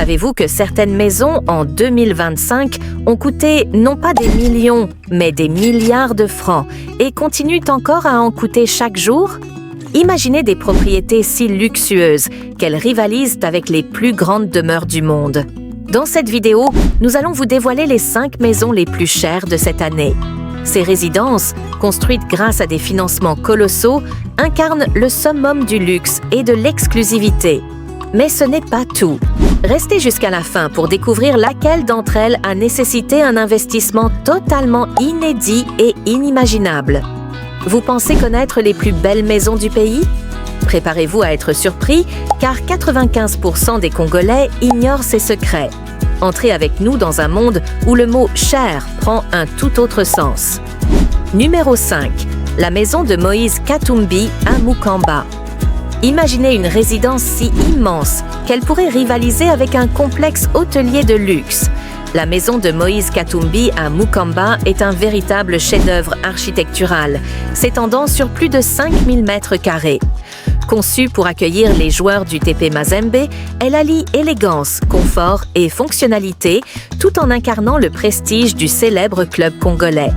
Savez-vous que certaines maisons en 2025 ont coûté non pas des millions, mais des milliards de francs et continuent encore à en coûter chaque jour? Imaginez des propriétés si luxueuses qu'elles rivalisent avec les plus grandes demeures du monde. Dans cette vidéo, nous allons vous dévoiler les 5 maisons les plus chères de cette année. Ces résidences, construites grâce à des financements colossaux, incarnent le summum du luxe et de l'exclusivité. Mais ce n'est pas tout. Restez jusqu'à la fin pour découvrir laquelle d'entre elles a nécessité un investissement totalement inédit et inimaginable. Vous pensez connaître les plus belles maisons du pays? Préparez-vous à être surpris, car 95% des Congolais ignorent ces secrets. Entrez avec nous dans un monde où le mot « cher » prend un tout autre sens. Numéro 5. La maison de Moïse Katumbi à Mukamba. Imaginez une résidence si immense qu'elle pourrait rivaliser avec un complexe hôtelier de luxe. La maison de Moïse Katumbi à Mukamba est un véritable chef-d'œuvre architectural, s'étendant sur plus de 5000 mètres carrés. Conçue pour accueillir les joueurs du TP Mazembe, elle allie élégance, confort et fonctionnalité, tout en incarnant le prestige du célèbre club congolais.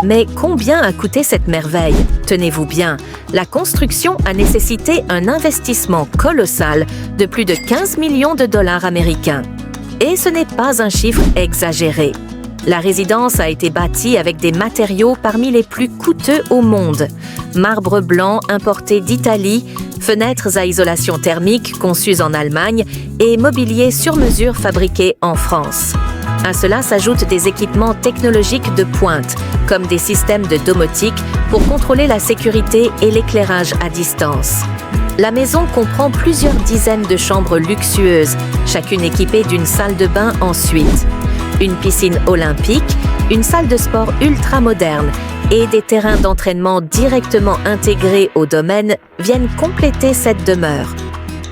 Mais combien a coûté cette merveille? Tenez-vous bien, la construction a nécessité un investissement colossal de plus de 15 millions de dollars américains. Et ce n'est pas un chiffre exagéré. La résidence a été bâtie avec des matériaux parmi les plus coûteux au monde. Marbre blanc importé d'Italie, fenêtres à isolation thermique conçues en Allemagne et mobilier sur mesure fabriqué en France. À cela s'ajoutent des équipements technologiques de pointe, comme des systèmes de domotique pour contrôler la sécurité et l'éclairage à distance. La maison comprend plusieurs dizaines de chambres luxueuses, chacune équipée d'une salle de bain ensuite. Une piscine olympique, une salle de sport ultra moderne et des terrains d'entraînement directement intégrés au domaine viennent compléter cette demeure.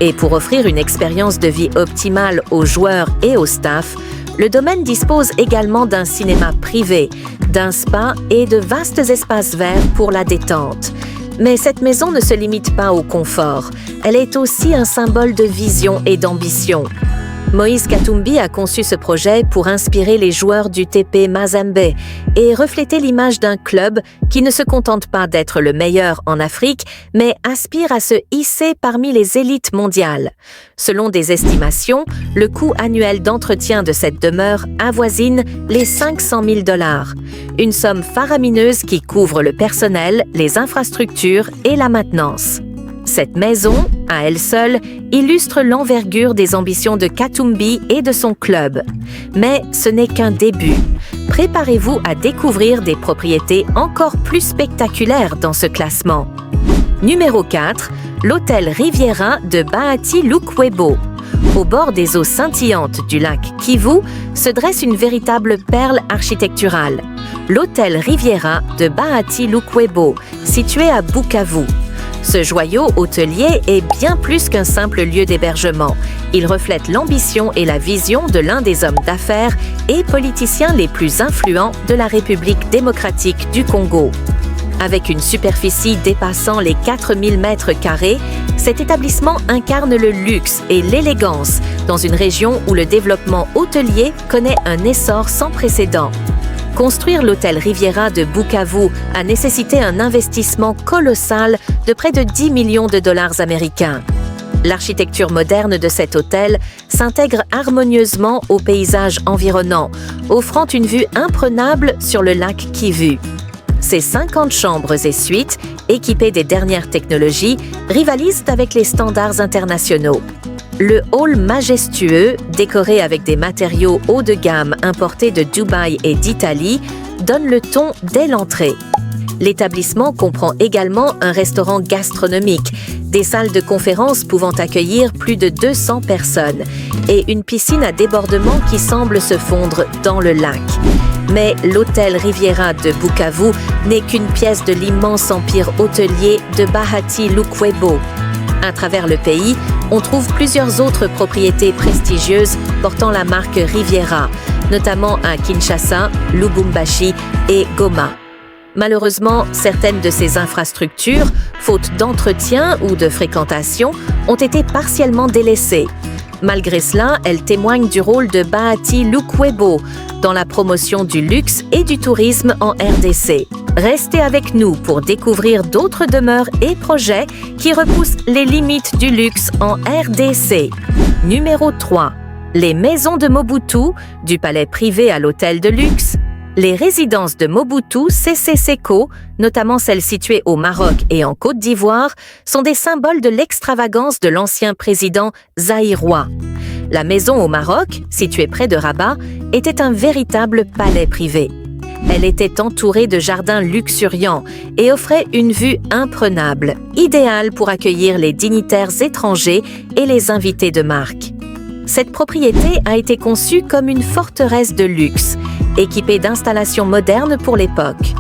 Et pour offrir une expérience de vie optimale aux joueurs et au staff, le domaine dispose également d'un cinéma privé, d'un spa et de vastes espaces verts pour la détente. Mais cette maison ne se limite pas au confort, elle est aussi un symbole de vision et d'ambition. Moïse Katumbi a conçu ce projet pour inspirer les joueurs du TP Mazembe et refléter l'image d'un club qui ne se contente pas d'être le meilleur en Afrique, mais aspire à se hisser parmi les élites mondiales. Selon des estimations, le coût annuel d'entretien de cette demeure avoisine les 500 000 $, une somme faramineuse qui couvre le personnel, les infrastructures et la maintenance. Cette maison, à elle seule, illustre l'envergure des ambitions de Katumbi et de son club. Mais ce n'est qu'un début. Préparez-vous à découvrir des propriétés encore plus spectaculaires dans ce classement. Numéro 4. L'hôtel Riviera de Bahati Lukwebo. Au bord des eaux scintillantes du lac Kivu se dresse une véritable perle architecturale. L'hôtel Riviera de Bahati Lukwebo, situé à Bukavu. Ce joyau hôtelier est bien plus qu'un simple lieu d'hébergement. Il reflète l'ambition et la vision de l'un des hommes d'affaires et politiciens les plus influents de la République démocratique du Congo. Avec une superficie dépassant les 4000 mètres carrés, cet établissement incarne le luxe et l'élégance dans une région où le développement hôtelier connaît un essor sans précédent. Construire l'hôtel Riviera de Bukavu a nécessité un investissement colossal de près de 10 millions de dollars américains. L'architecture moderne de cet hôtel s'intègre harmonieusement au paysage environnant, offrant une vue imprenable sur le lac Kivu. Ses 50 chambres et suites, équipées des dernières technologies, rivalisent avec les standards internationaux. Le hall majestueux, décoré avec des matériaux haut de gamme importés de Dubaï et d'Italie, donne le ton dès l'entrée. L'établissement comprend également un restaurant gastronomique, des salles de conférence pouvant accueillir plus de 200 personnes et une piscine à débordement qui semble se fondre dans le lac. Mais l'hôtel Riviera de Bukavu n'est qu'une pièce de l'immense empire hôtelier de Bahati Lukwebo. À travers le pays, on trouve plusieurs autres propriétés prestigieuses portant la marque Riviera, notamment à Kinshasa, Lubumbashi et Goma. Malheureusement, certaines de ces infrastructures, faute d'entretien ou de fréquentation, ont été partiellement délaissées. Malgré cela, elle témoigne du rôle de Bahati Lukwebo dans la promotion du luxe et du tourisme en RDC. Restez avec nous pour découvrir d'autres demeures et projets qui repoussent les limites du luxe en RDC. Numéro 3. Les maisons de Mobutu, du palais privé à l'hôtel de luxe. Les résidences de Mobutu Sese Seko, notamment celles situées au Maroc et en Côte d'Ivoire, sont des symboles de l'extravagance de l'ancien président zaïrois. La maison au Maroc, située près de Rabat, était un véritable palais privé. Elle était entourée de jardins luxuriants et offrait une vue imprenable, idéale pour accueillir les dignitaires étrangers et les invités de marque. Cette propriété a été conçue comme une forteresse de luxe, équipée d'installations modernes pour l'époque.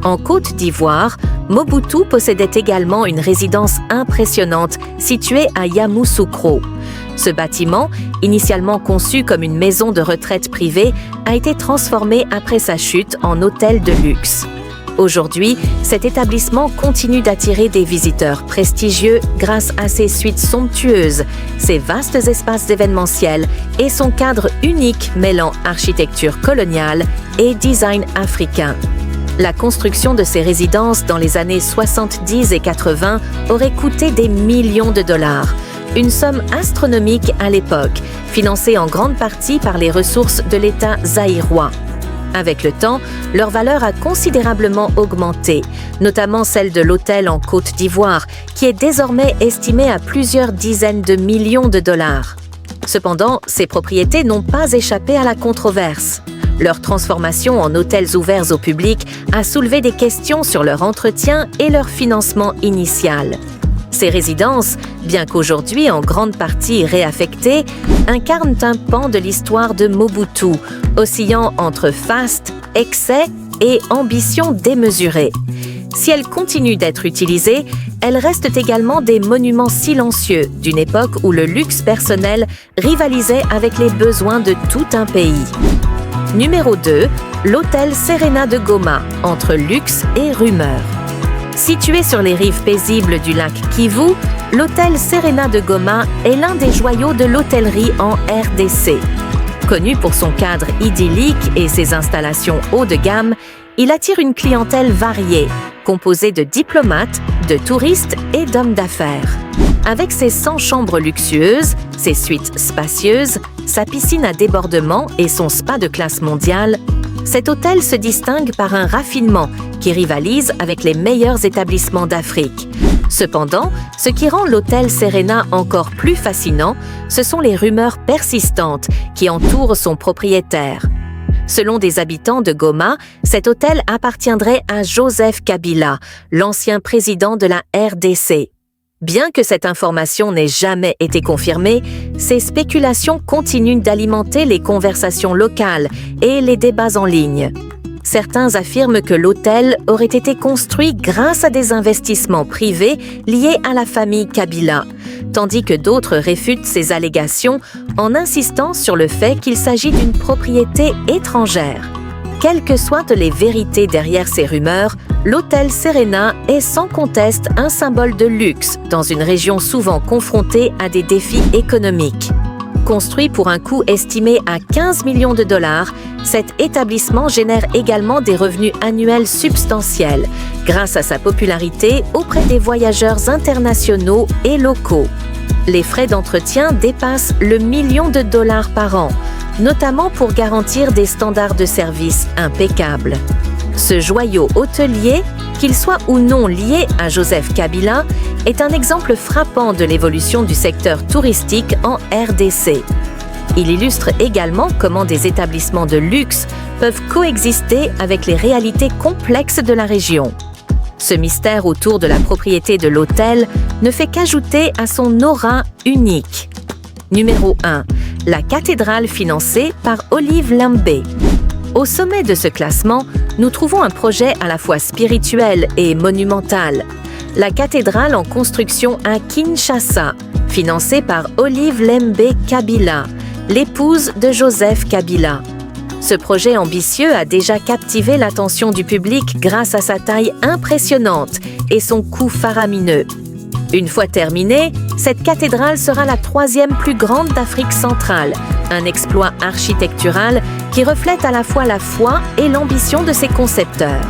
En Côte d'Ivoire, Mobutu possédait également une résidence impressionnante située à Yamoussoukro. Ce bâtiment, initialement conçu comme une maison de retraite privée, a été transformé après sa chute en hôtel de luxe. Aujourd'hui, cet établissement continue d'attirer des visiteurs prestigieux grâce à ses suites somptueuses, ses vastes espaces événementiels et son cadre unique mêlant architecture coloniale et design africain. La construction de ces résidences dans les années 70 et 80 aurait coûté des millions de dollars, une somme astronomique à l'époque, financée en grande partie par les ressources de l'État zaïrois. Avec le temps, leur valeur a considérablement augmenté, notamment celle de l'hôtel en Côte d'Ivoire, qui est désormais estimée à plusieurs dizaines de millions de dollars. Cependant, ces propriétés n'ont pas échappé à la controverse. Leur transformation en hôtels ouverts au public a soulevé des questions sur leur entretien et leur financement initial. Ces résidences, bien qu'aujourd'hui en grande partie réaffectées, incarnent un pan de l'histoire de Mobutu, oscillant entre faste, excès et ambition démesurée. Si elles continuent d'être utilisées, elles restent également des monuments silencieux d'une époque où le luxe personnel rivalisait avec les besoins de tout un pays. Numéro 2, l'hôtel Serena de Goma, entre luxe et rumeur. Situé sur les rives paisibles du lac Kivu, l'hôtel Serena de Goma est l'un des joyaux de l'hôtellerie en RDC. Connu pour son cadre idyllique et ses installations haut de gamme, il attire une clientèle variée, composée de diplomates, de touristes et d'hommes d'affaires. Avec ses 100 chambres luxueuses, ses suites spacieuses, sa piscine à débordement et son spa de classe mondiale, cet hôtel se distingue par un raffinement qui rivalise avec les meilleurs établissements d'Afrique. Cependant, ce qui rend l'hôtel Serena encore plus fascinant, ce sont les rumeurs persistantes qui entourent son propriétaire. Selon des habitants de Goma, cet hôtel appartiendrait à Joseph Kabila, l'ancien président de la RDC. Bien que cette information n'ait jamais été confirmée, ces spéculations continuent d'alimenter les conversations locales et les débats en ligne. Certains affirment que l'hôtel aurait été construit grâce à des investissements privés liés à la famille Kabila, tandis que d'autres réfutent ces allégations en insistant sur le fait qu'il s'agit d'une propriété étrangère. Quelles que soient les vérités derrière ces rumeurs, l'hôtel Serena est sans conteste un symbole de luxe dans une région souvent confrontée à des défis économiques. Construit pour un coût estimé à 15 millions de dollars, cet établissement génère également des revenus annuels substantiels grâce à sa popularité auprès des voyageurs internationaux et locaux. Les frais d'entretien dépassent le million de dollars par an, notamment pour garantir des standards de service impeccables. Ce joyau hôtelier, qu'il soit ou non lié à Joseph Kabila, est un exemple frappant de l'évolution du secteur touristique en RDC. Il illustre également comment des établissements de luxe peuvent coexister avec les réalités complexes de la région. Ce mystère autour de la propriété de l'hôtel ne fait qu'ajouter à son aura unique. Numéro 1. La cathédrale financée par Olive Lambé. Au sommet de ce classement, nous trouvons un projet à la fois spirituel et monumental. La cathédrale en construction à Kinshasa, financée par Olive Lembé Kabila, l'épouse de Joseph Kabila. Ce projet ambitieux a déjà captivé l'attention du public grâce à sa taille impressionnante et son coût faramineux. Une fois terminé, Cette cathédrale sera la 3e plus grande d'Afrique centrale, un exploit architectural qui reflète à la fois la foi et l'ambition de ses concepteurs.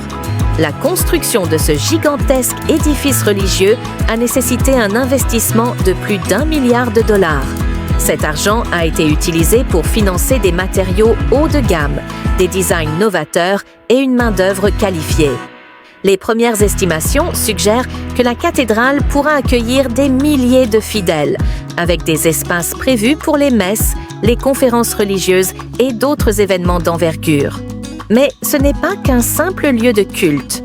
La construction de ce gigantesque édifice religieux a nécessité un investissement de plus d'1 milliard de dollars. Cet argent a été utilisé pour financer des matériaux haut de gamme, des designs novateurs et une main-d'œuvre qualifiée. Les premières estimations suggèrent que la cathédrale pourra accueillir des milliers de fidèles, avec des espaces prévus pour les messes, les conférences religieuses et d'autres événements d'envergure. Mais ce n'est pas qu'un simple lieu de culte.